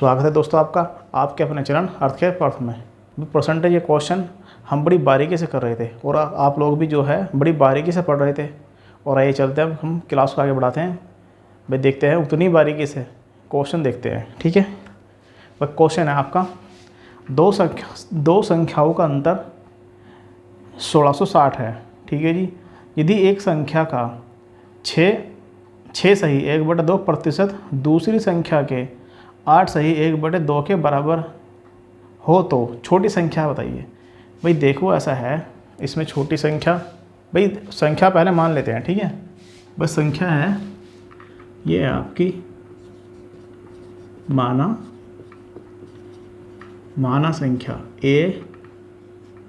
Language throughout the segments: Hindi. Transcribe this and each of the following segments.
स्वागत है दोस्तों आपका आपके अपने चैनल अर्थकेयर पर्थ में। परसेंटेज ये क्वेश्चन हम बड़ी बारीकी से कर रहे थे और आप लोग भी जो है बड़ी बारीकी से पढ़ रहे थे। और आइए चलते हैं, अब हम क्लास को आगे बढ़ाते हैं। भाई देखते हैं उतनी बारीकी से क्वेश्चन देखते हैं, ठीक है। वह क्वेश्चन है आपका दो संख्याओं का अंतर 1660 है, ठीक है जी। यदि एक संख्या का 6 सही 1/2% दूसरी संख्या के 8 सही 1/2 के बराबर हो तो छोटी संख्या बताइए। भाई देखो ऐसा है, इसमें छोटी संख्या, भाई संख्या पहले मान लेते हैं, ठीक है। बस संख्या है ये है आपकी माना संख्या A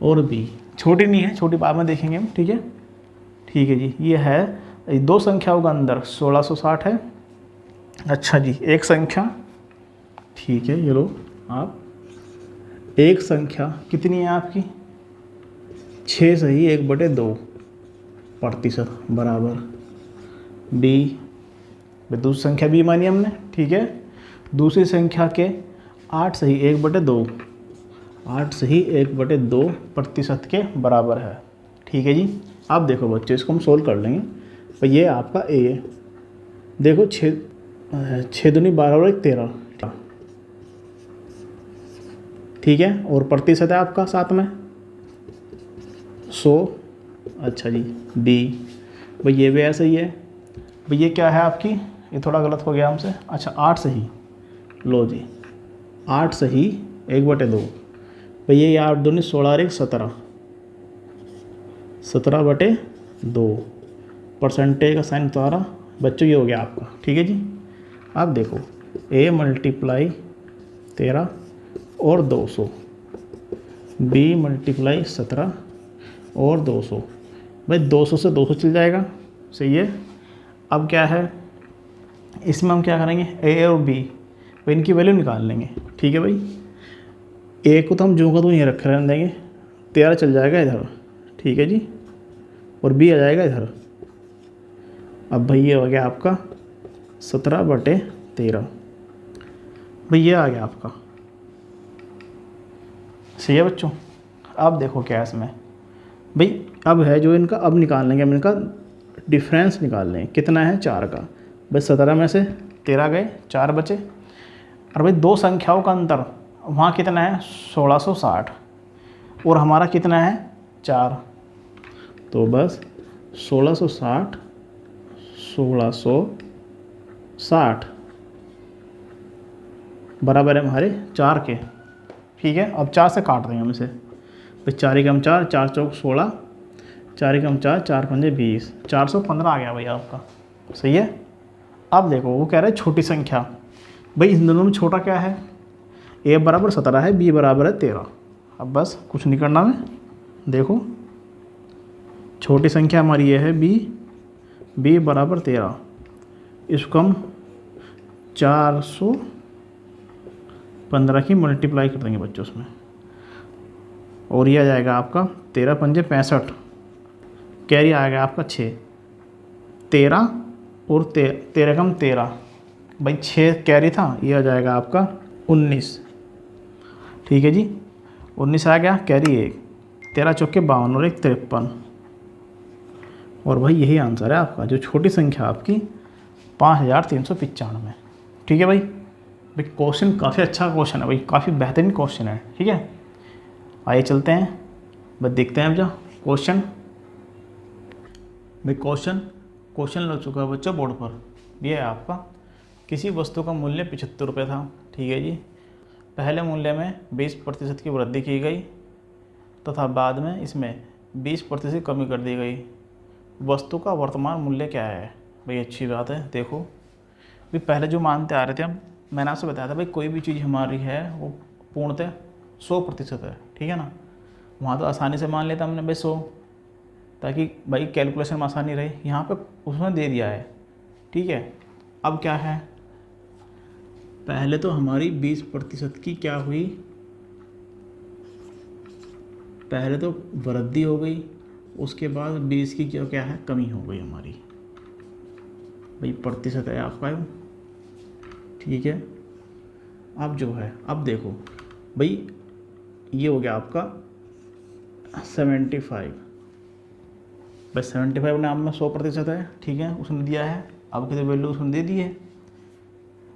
और B। छोटी नहीं है, छोटी बाद में देखेंगे हम, ठीक है। ठीक है जी, ये है दो संख्याओं का अंदर 1660 है। अच्छा जी, एक संख्या, ठीक है, ये लो आप। एक संख्या कितनी है आपकी 6 सही 1/2% बराबर B। दूसरी संख्या B मानी हमने, ठीक है। दूसरी संख्या के 8 सही 1/2% के बराबर है, ठीक है जी। आप देखो बच्चे, इसको हम सोल्व कर लेंगे। तो ये आपका A है, देखो 6 दूनी 12 और 1 13, ठीक है। और प्रतिशत है आपका साथ में 100। अच्छा जी, B। भाई ये भी ऐसा ही है। भाई ये क्या है आपकी, ये थोड़ा गलत हो गया हमसे। अच्छा 8 सही, लो जी 8 सही 1/2। भाई ये 8 दूनी 16 और 1 17, 17/2। परसेंटेज का साइन उतारा बच्चों, ये हो गया आपका, ठीक है जी। आप देखो A × 13 और 200, B × 17 और 200। भाई 200 से 200 चल जाएगा, सही है। अब क्या है, इसमें हम क्या करेंगे, A और B, भाई इनकी वैल्यू निकाल लेंगे, ठीक है भाई। A को तो हम जो का तो यहीं रख रहने देंगे, 13 चल जाएगा इधर, ठीक है जी। और B आ जाएगा इधर। अब भाई ये हो गया आपका 17/13। भाई ये आ गया आपका, सही है बच्चों। अब देखो क्या है इसमें, भाई अब है जो इनका, अब निकाल लेंगे हम इनका डिफरेंस निकाल लेंगे। कितना है 4 का। भाई 17 में से 13 गए, 4 बचे। और भाई दो संख्याओं का अंतर वहाँ कितना है 1660 और हमारा कितना है 4। तो बस 1660 बराबर है हमारे 4 के, ठीक है। अब 4 से काट देंगे हम इसे। भाई 4 × 4, 4 चौक 16, 4 × 4, 4 पंजे 20, 415 आ गया भाई आपका, सही है। अब देखो वो कह रहा है छोटी संख्या। भाई इन दोनों में छोटा क्या है, A बराबर 17 है, B बराबर है 13। अब बस कुछ नहीं करना है, देखो छोटी संख्या हमारी ये है B बराबर 13। इसको हम 415 की मल्टीप्लाई कर देंगे बच्चों उसमें, और ये आ जाएगा आपका 13 पंजे 65। कैरी आएगा आपका 6, 13 और 13 कम 13, भाई 6 कैरी था, ये आ जाएगा आपका 19, ठीक है जी। 19 आ गया, कैरी 1, 13 चौके 52 और 1 53। और भाई यही आंसर है आपका, जो छोटी संख्या आपकी 5395, ठीक है भाई। भाई क्वेश्चन काफ़ी अच्छा क्वेश्चन है भाई, काफ़ी बेहतरीन क्वेश्चन है, ठीक है। आइए चलते हैं, बस देखते हैं अब जो क्वेश्चन। भाई क्वेश्चन लग चुका है बच्चों बोर्ड पर। यह है आपका, किसी वस्तु का मूल्य 75 रुपये था, ठीक है जी। पहले मूल्य में 20% की वृद्धि की गई तथा बाद में इसमें 20% कमी कर दी गई। वस्तु का वर्तमान मूल्य क्या है। भाई अच्छी बात है, देखो भाई पहले जो मानते आ रहे थे हम, मैंने आपसे बताया था भाई कोई भी चीज़ हमारी है वो पूर्णतः 100% है, ठीक है ना। वहाँ तो आसानी से मान लेता हमने भाई 100, ताकि भाई कैलकुलेशन में आसानी रहे। यहाँ पे उसमें दे दिया है, ठीक है। अब क्या है, पहले तो हमारी 20% की क्या हुई, पहले तो वृद्धि हो गई, उसके बाद 20 की क्या है कमी हो गई हमारी। भाई प्रतिशत है आपका, ठीक है। अब जो है, अब देखो भाई, ये हो गया आपका 75 भाई। 75 नाम में 100% है, ठीक है, उसने दिया है। अब कितनी वैल्यू उसने दे दी है,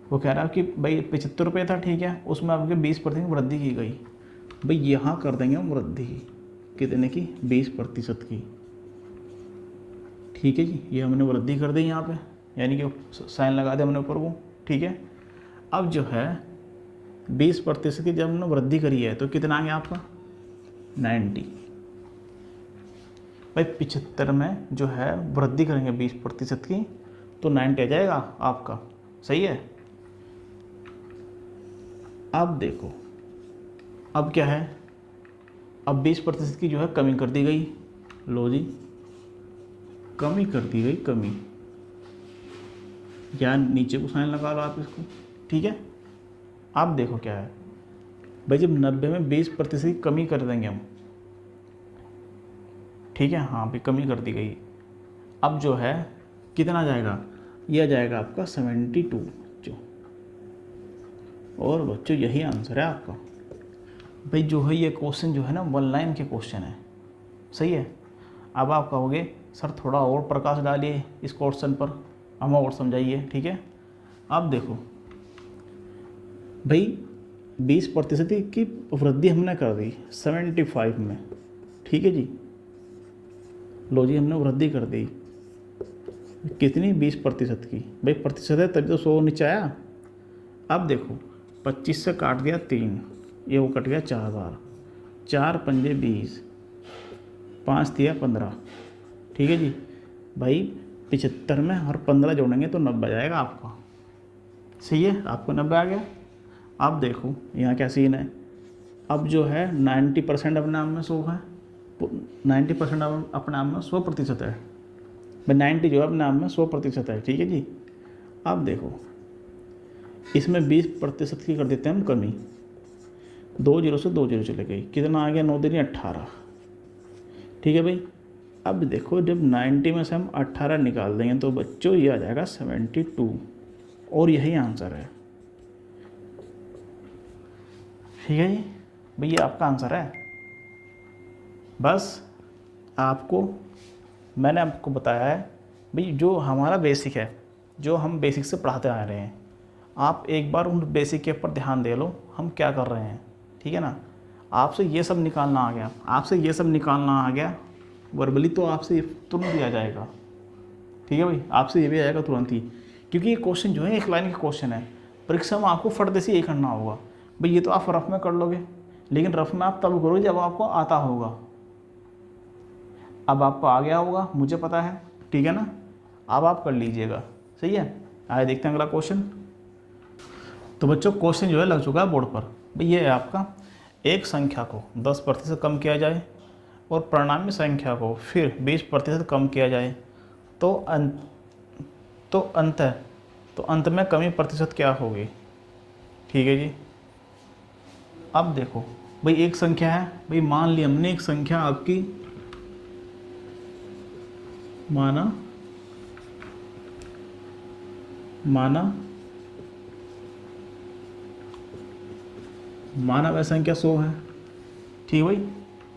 वो कह रहा है कि भाई 75 रुपये था, ठीक है, उसमें आपके 20% वृद्धि की गई। भाई यहाँ कर देंगे हम वृद्धि कितने की, 20% की, ठीक है जी। ये हमने वृद्धि कर दी यहाँ पे, यानी कि साइन लगा दिया हमने ऊपर को, ठीक है। अब जो है 20% की जब हमने वृद्धि करी है तो कितना आ गया आपका 90। भाई 75 में जो है वृद्धि करेंगे 20% की तो 90 आ जाएगा आपका, सही है। अब देखो, अब क्या है, अब 20% की जो है कमी कर दी गई। लो जी, कमी कर दी गई, कमी, या नीचे को साइन लगा लो आप इसको, ठीक है। अब देखो क्या है भाई, जब 90 में 20% की कमी कर देंगे हम, ठीक है, हाँ भी कमी कर दी गई। अब जो है कितना आ जाएगा, ये आ जाएगा आपका 72 बच्चों। और बच्चों यही आंसर है आपका। भाई जो है ये क्वेश्चन जो है ना 1 लाइन के क्वेश्चन है, सही है। अब आप कहोगे सर थोड़ा और प्रकाश डालिए इस क्वेश्चन पर, हमें और समझाइए, ठीक है। अब देखो भाई 20% की वृद्धि हमने कर दी 75 में, ठीक है जी। लो जी, हमने वृद्धि कर दी कितनी, 20% की। भाई प्रतिशत है तभी तो 100 नीचे आया। अब देखो 25 से काट दिया 3, ये वो कट गया 4 बार, 4 पंजे 20, 5 दिया 15, ठीक है जी। भाई 75 में और 15 जोड़ेंगे तो 90 आ जाएगा आपका, सही है, आपको 90 आ गया। अब देखो यहाँ क्या सीन है, अब जो है 90% अपने आप में 100 है, 90% अपने आप में 100% है भाई। 90 जो है अपने आप में 100% है, ठीक है जी। अब देखो इसमें 20% की कर देते हैं हम कमी, 2 जीरो से 2 जीरो चले गई, कितना आ गया, 9 दूनी 18, ठीक है भाई। अब देखो जब 90 में से हम 18 निकाल देंगे तो बच्चों ये आ जाएगा 72, और यही आंसर है, ठीक है जी। भाई ये आपका आंसर है। बस आपको मैंने आपको बताया है भाई, जो हमारा बेसिक है, जो हम बेसिक से पढ़ाते आ रहे हैं, आप एक बार उन बेसिक के ऊपर ध्यान दे लो हम क्या कर रहे हैं, ठीक है ना। आपसे ये सब निकालना आ गया, आपसे ये सब निकालना आ गया वर्बली तो आपसे तुरंत ही आ जाएगा, ठीक है भाई, आपसे ये भी आएगा तुरंत ही, क्योंकि ये क्वेश्चन जो है 1 लाइन का क्वेश्चन है। परीक्षा में आपको फट से यही करना होगा भाई। ये तो आप रफ में कर लोगे, लेकिन रफ में आप तब करोगे जब आपको आता होगा। अब आपको आ गया होगा, मुझे पता है, ठीक है ना। अब आप कर लीजिएगा, सही है। आइए देखते हैं अगला क्वेश्चन। तो बच्चों क्वेश्चन जो है लग चुका है बोर्ड पर। भाई ये है आपका, एक संख्या को 10% कम किया जाए और परिणामी संख्या को फिर 20% कम किया जाए तो अंत में कमी प्रतिशत क्या होगी, ठीक है जी। अब देखो भाई एक संख्या है, भाई मान ली हमने एक संख्या आपकी माना वह संख्या 100 है, ठीक है भाई।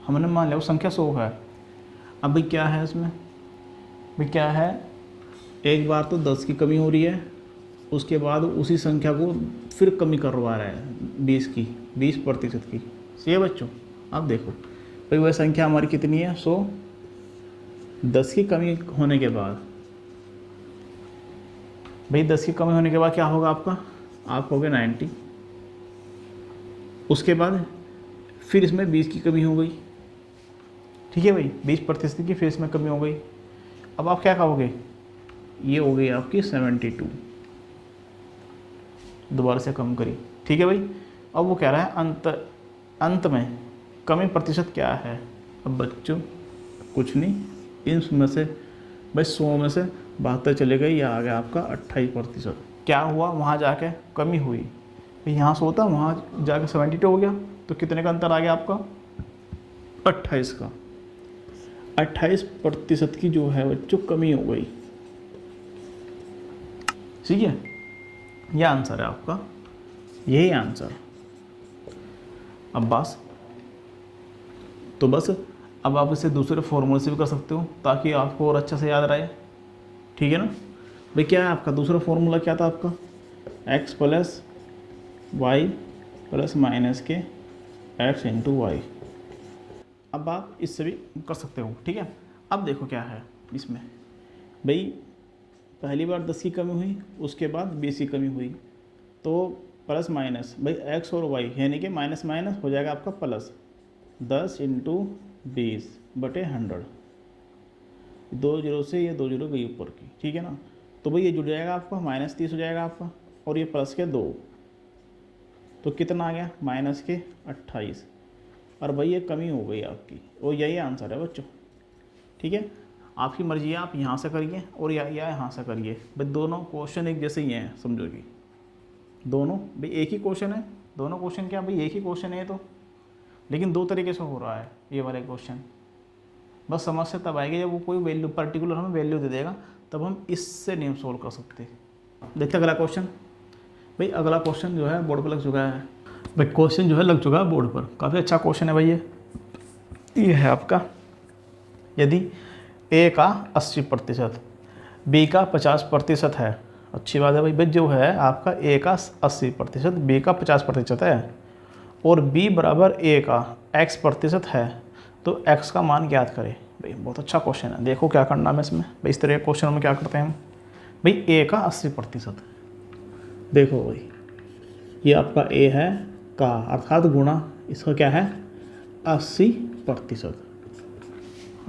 हमने मान लिया वो संख्या 100 है। अब भाई क्या है इसमें, भाई क्या है, एक बार तो 10 की कमी हो रही है, उसके बाद उसी संख्या को फिर कमी करवा रहा है 20% की, सही है बच्चों। अब देखो भाई वह संख्या हमारी कितनी है 100, 10 की कमी होने के बाद, भाई 10 की कमी होने के बाद क्या होगा आपका, आप हो गए 90, उसके बाद फिर इसमें 20 की कमी हो गई, ठीक है भाई, 20% की फिर इसमें कमी हो गई। अब आप क्या कहोगे, ये हो गई आपकी 72, दोबारा से कम करी, ठीक है भाई। अब वो कह रहा है अंत में कमी प्रतिशत क्या है। अब बच्चों कुछ नहीं, इसमें से भाई 100 में से 72 चले गए, या आ गया आपका 28%। क्या हुआ, वहाँ जाके कमी हुई, भाई यहाँ 100 था, वहाँ जाके 72 हो गया, तो कितने का अंतर आ गया आपका 28 का। 28% की जो है बच्चों कमी हो गई, ठीक है। यह आंसर है आपका यही आंसर। अब बस अब आप इसे दूसरे फॉर्मूले से भी कर सकते हो ताकि आपको और अच्छा से याद रहे, ठीक है ना। भाई क्या है आपका दूसरा फॉर्मूला, क्या था आपका, x plus Y plus minus के एक्स इंटू वाई। अब आप इससे भी कर सकते हो, ठीक है। अब देखो क्या है इसमें, भाई पहली बार 10 की कमी हुई, उसके बाद 20 की कमी हुई, तो प्लस माइनस भाई x और y यानी कि माइनस माइनस हो जाएगा आपका प्लस 10 इंटू 20/100। 2 जीरो से ये 2 जीरो गई ऊपर की, ठीक है ना। तो भाई ये जुड़ जाएगा आपका -30 हो जाएगा आपका, और ये प्लस के 2, तो कितना आ गया माइनस के 28। और भाई ये कमी हो गई आपकी, और यही आंसर है बच्चों, ठीक है। आपकी मर्जी है, आप यहाँ से करिए और या यहाँ से करिए, भाई दोनों क्वेश्चन एक जैसे ही हैं, समझो कि दोनों भाई एक ही क्वेश्चन है। दोनों क्वेश्चन क्या भाई एक ही क्वेश्चन है तो, लेकिन दो तरीके से हो रहा है ये वाले क्वेश्चन। बस समस्या तब आएगी जब वो कोई वैल्यू पर्टिकुलर हमें वैल्यू दे देगा, तब हम इससे नहीं सोल्व कर सकते। देखते अगला क्वेश्चन। भाई अगला क्वेश्चन जो है बोर्ड पर लग चुका है। भाई क्वेश्चन जो है लग चुका है बोर्ड पर, काफ़ी अच्छा क्वेश्चन है भाई ये है आपका, यदि ए का 80%, बी का 50% है। अच्छी बात है भाई जो है आपका ए का 80%, बी का 50% है, और बी बराबर ए का x% है, तो x का मान ज्ञात करें। भाई बहुत अच्छा क्वेश्चन है, देखो क्या करना है इसमें। भाई इस तरह के क्वेश्चन में क्या करते हैं हम, भाई ए का 80%, देखो भाई ये आपका ए है का अर्थात गुणा इसका क्या है 80%।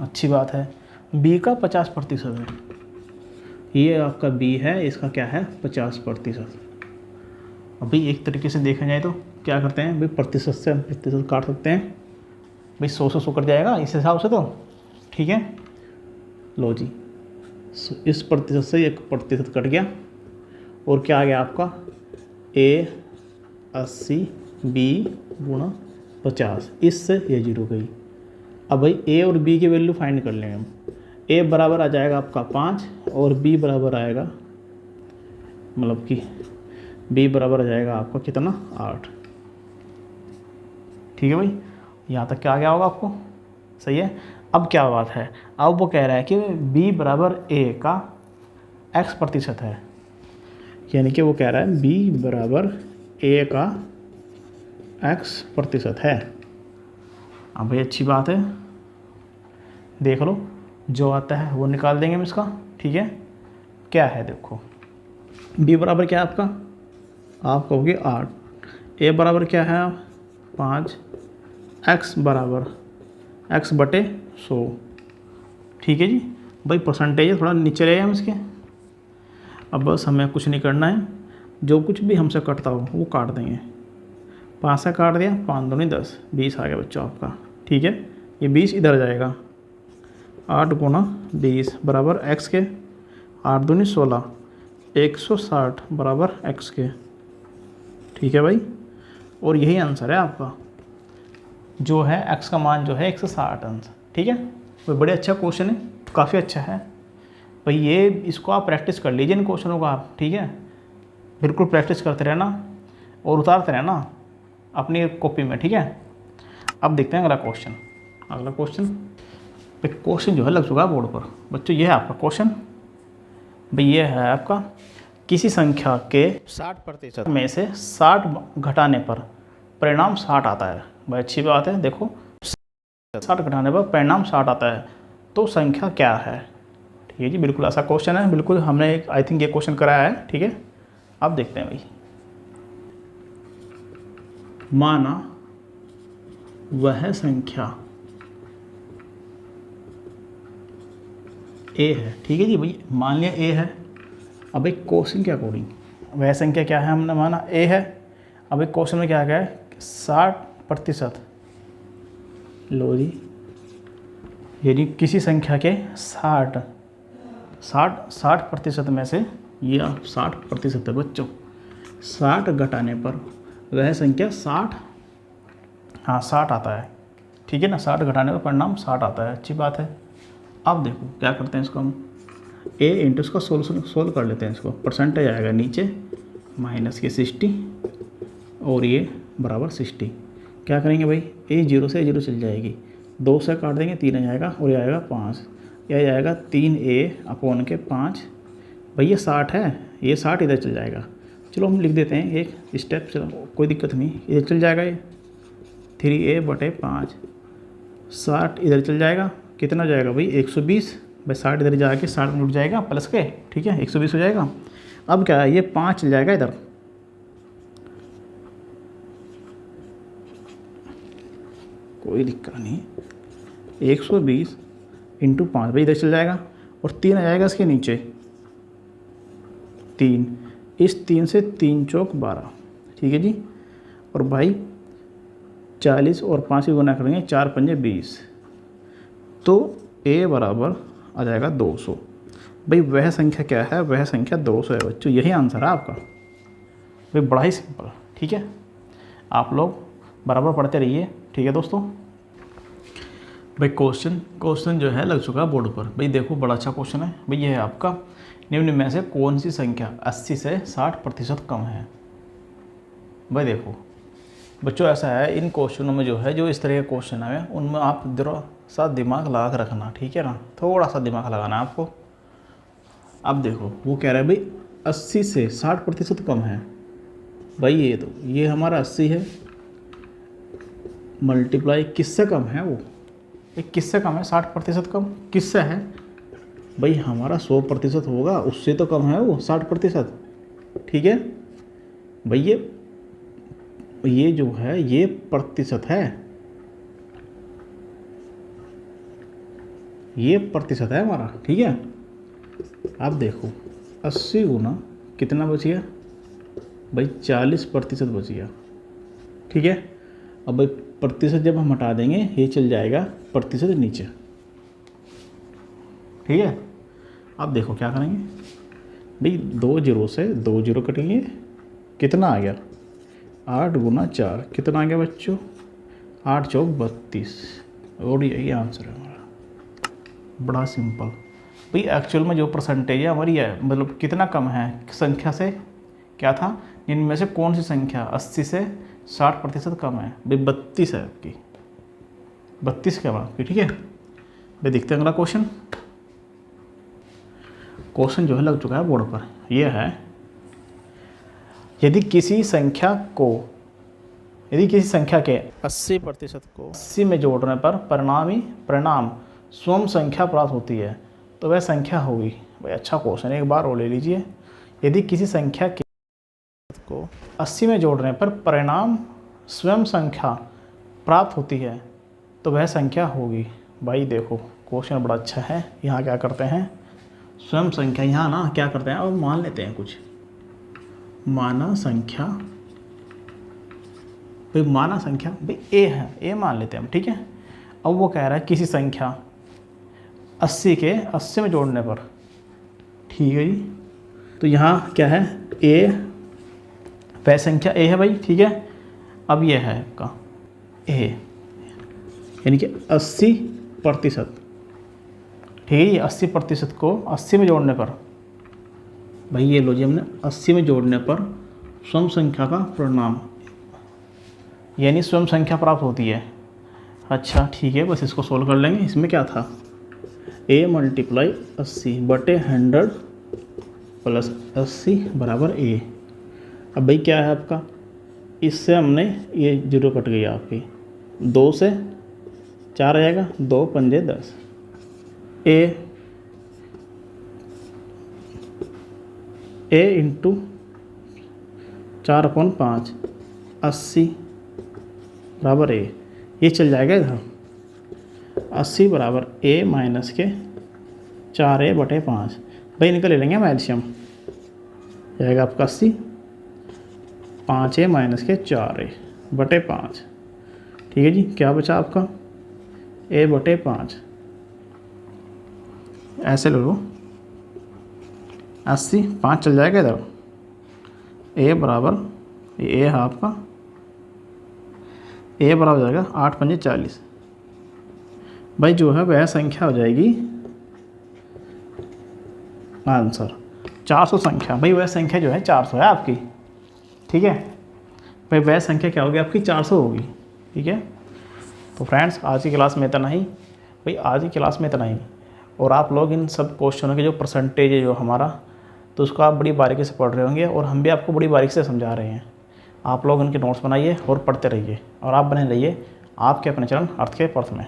अच्छी बात है। बी का 50% है, ये आपका बी है, इसका क्या है 50%। अभी एक तरीके से देखा जाए तो क्या करते हैं भाई, प्रतिशत से हम प्रतिशत काट सकते हैं। भाई 100 से 100 कट जाएगा इस हिसाब से तो, ठीक है। लो जी, इस प्रतिशत से 1% कट गया, और क्या आ गया आपका ए 80 बी गुणा 50, इससे ये 0 गई। अब भाई ए और बी की वैल्यू फाइंड कर लेंगे हम। ए बराबर आ जाएगा आपका 5, और बी बराबर आएगा, मतलब कि बी बराबर आ जाएगा आपका कितना 8, ठीक है भाई। यहाँ तक क्या आ गया होगा आपको, सही है। अब क्या बात है, अब वो कह रहा है कि b बराबर a का x% है, यानी कि वो कह रहा है b बराबर a का x% है। अब भाई अच्छी बात है, देख लो जो आता है वो निकाल देंगे हम इसका, ठीक है। क्या है देखो, b बराबर क्या है आपका, आप कहोगे 8, a बराबर क्या है 5, x बराबर x/100, ठीक है जी। भाई परसेंटेज थोड़ा नीचे रहे हम इसके। अब बस हमें कुछ नहीं करना है, जो कुछ भी हमसे कटता हो वो काट देंगे। 5 से काट दिया, 5 दूनी 10, 20 आ गया बच्चों आपका, ठीक है। ये 20 इधर जाएगा, 8 गुणा 20 बराबर x के, 8 दूनी 16, 160 बराबर x के, ठीक है भाई। और यही आंसर है आपका, जो है x का मान जो है 160 आंसर, ठीक है। वो बड़े अच्छा क्वेश्चन है, काफ़ी अच्छा है भाई। ये इसको आप प्रैक्टिस कर लीजिए इन क्वेश्चनों का आप, ठीक है। बिल्कुल प्रैक्टिस करते रहना और उतारते रहना अपनी कॉपी में, ठीक है। अब देखते हैं अगला क्वेश्चन। अगला क्वेश्चन भाई, क्वेश्चन जो है लग चुका है बोर्ड पर बच्चों। ये है आपका क्वेश्चन भाई, ये है आपका किसी संख्या के 60% में से 60 घटाने पर परिणाम 60 आता है। भाई अच्छी बात है, देखो 60 घटाने पर परिणाम 60 आता है, तो संख्या क्या है, ठीक है जी। बिल्कुल ऐसा क्वेश्चन है, बिल्कुल हमने आई थिंक ये क्वेश्चन कराया है, ठीक है। अब देखते हैं भाई, माना वह संख्या ए है, ठीक है जी। भाई मान लिया ए है, अब एक क्वेश्चन के अकॉर्डिंग वह संख्या क्या है, हमने माना ए है। अब एक क्वेश्चन में क्या गया है 60%, लो जी, यानी किसी संख्या के 60% में से, ये आप 60% है बच्चों, 60 घटाने पर वह संख्या 60, हाँ 60 आता है, ठीक है ना। 60 घटाने पर परिणाम 60 आता है, अच्छी बात है। अब देखो क्या करते हैं इसको हम, ए इंटू इसका सोल्व कर लेते हैं इसको। परसेंटेज आएगा नीचे -के 60 और ये बराबर 60। क्या करेंगे भाई, ये 0 से 0 चल जाएगी, 2 से काट देंगे 3 आ जाएगा और ये आएगा 5, यह जाएगा 3a/5। भाई ये 60 है, ये 60 इधर चल जाएगा। चलो हम लिख देते हैं एक स्टेप, चलो कोई दिक्कत नहीं, इधर चल जाएगा ये 3a/5, 60 इधर चल जाएगा, कितना हो जाएगा भाई 120। भाई 60 इधर जाके 60 में उठ जाएगा प्लस के, ठीक है 120 हो जाएगा। अब क्या है, ये 5 चल जाएगा इधर, कोई दिक्कत नहीं, 120 × 5 भाई इधर चल जाएगा और 3 आ जाएगा इसके नीचे, 3, इस 3 से 3 चौक 12, ठीक है जी। और भाई 40 और 5 की गुना करेंगे, 4 पंजे 20, तो a बराबर आ जाएगा 200। भाई वह संख्या क्या है, वह संख्या 200 है बच्चों, यही आंसर है आपका। भाई बड़ा ही सिंपल, ठीक है। आप लोग बराबर पढ़ते रहिए, ठीक है दोस्तों। भाई क्वेश्चन जो है लग चुका है बोर्ड पर। भाई देखो बड़ा अच्छा क्वेश्चन है भाई, ये है आपका, निम्न में से कौन सी संख्या 80 से 60% कम है। भाई देखो बच्चों ऐसा है, इन क्वेश्चनों में जो है, जो इस तरह के क्वेश्चन है उनमें आप जरा सा दिमाग लगा कर रखना, ठीक है ना, थोड़ा सा दिमाग लगाना है आपको। अब देखो वो कह रहा है भाई 80 से 60% कम है। भाई ये हमारा 80 है, मल्टीप्लाई किससे कम है, वो एक किससे कम है, 60% कम किससे है भाई, हमारा 100% होगा, उससे तो कम है वो 60%, ठीक है भाई। ये जो है ये प्रतिशत है, ये प्रतिशत है हमारा, ठीक है। अब देखो 80 गुना कितना बच गया भाई, 40% बच गया, ठीक है। अब भाई प्रतिशत जब हम हटा देंगे ये चल जाएगा प्रतिशत नीचे, ठीक है। अब देखो क्या करेंगे भाई, 2 0 से 2 0 कटेंगे, कितना आ गया 8 गुना 4, कितना आ गया बच्चों 8 चौक 32, और यही आंसर है हमारा। बड़ा सिंपल भाई। एक्चुअल में जो परसेंटेज है हमारी है, मतलब कितना कम है संख्या से, क्या था, इनमें से कौन सी संख्या 80 से 60% कम है भाई, 32 है आपकी, 32 कम है आपकी, ठीक है भाई। देखते हैं अगला क्वेश्चन जो है लग चुका है बोर्ड पर। यह है, यदि किसी संख्या के 80% को 80 में जोड़ने पर परिणाम स्वयं संख्या प्राप्त होती है, तो वह संख्या होगी। भाई अच्छा क्वेश्चन है, एक बार और ले लीजिए। यदि किसी संख्या के को 80 में जोड़ने पर परिणाम स्वयं संख्या प्राप्त होती है, तो वह संख्या होगी। भाई देखो क्वेश्चन बड़ा अच्छा है। यहाँ क्या करते हैं, स्वयं संख्या, यहाँ ना क्या करते हैं, अब मान लेते हैं कुछ माना संख्या, भाई माना संख्या भाई ए है, ए मान लेते हैं हम, ठीक है। अब वो कह रहा है किसी संख्या 80 के 80 में जोड़ने पर, ठीक है जी। तो यहाँ क्या है, ए वह संख्या ए है भाई, ठीक है। अब ये है आपका ए, यानी कि 80%, ठीक है। ये 80% को 80 में जोड़ने पर, भाई ये लो जी, हमने 80 में जोड़ने पर स्वयं संख्या का परिणाम, यानी स्वयं संख्या प्राप्त होती है। अच्छा ठीक है, बस इसको सोल्व कर लेंगे। इसमें क्या था, a मल्टीप्लाई 80/100 प्लस 80 बराबर a। अब भाई क्या है आपका, इससे हमने ये 0 कट गई आपकी, 2 से 4 आ जाएगा, 2 पंजे 10, a इंटू 4/5 80 बराबर a, ये चल जाएगा इधर 80 बराबर a माइनस के 4a/5। भाई इनका ले लेंगे हम एलसीएम, जाएगा आपका 80, 5a माइनस के 4a/5, ठीक है जी। क्या बचा आपका a/5, ऐसे ले लो 80, 5 चल जाएगा इधर, a बराबर, ये है आपका a बराबर हो जाएगा 8 पंजे 40। भाई जो है वह संख्या हो जाएगी आंसर 400 संख्या। भाई वह संख्या जो है 400 है आपकी, ठीक है। भाई वह संख्या क्या होगी आपकी 400 होगी। ठीक है, तो फ्रेंड्स आज की क्लास में इतना ही। भाई आज की क्लास में इतना ही, और आप लोग इन सब क्वेश्चनों के जो परसेंटेज है जो हमारा, तो उसको आप बड़ी बारीकी से पढ़ रहे होंगे और हम भी आपको बड़ी बारीकी से समझा रहे हैं। आप लोग उनके नोट्स बनाइए और पढ़ते रहिए, और आप बने रहिए आपके अपने चैनल अर्थ के पर्थ में।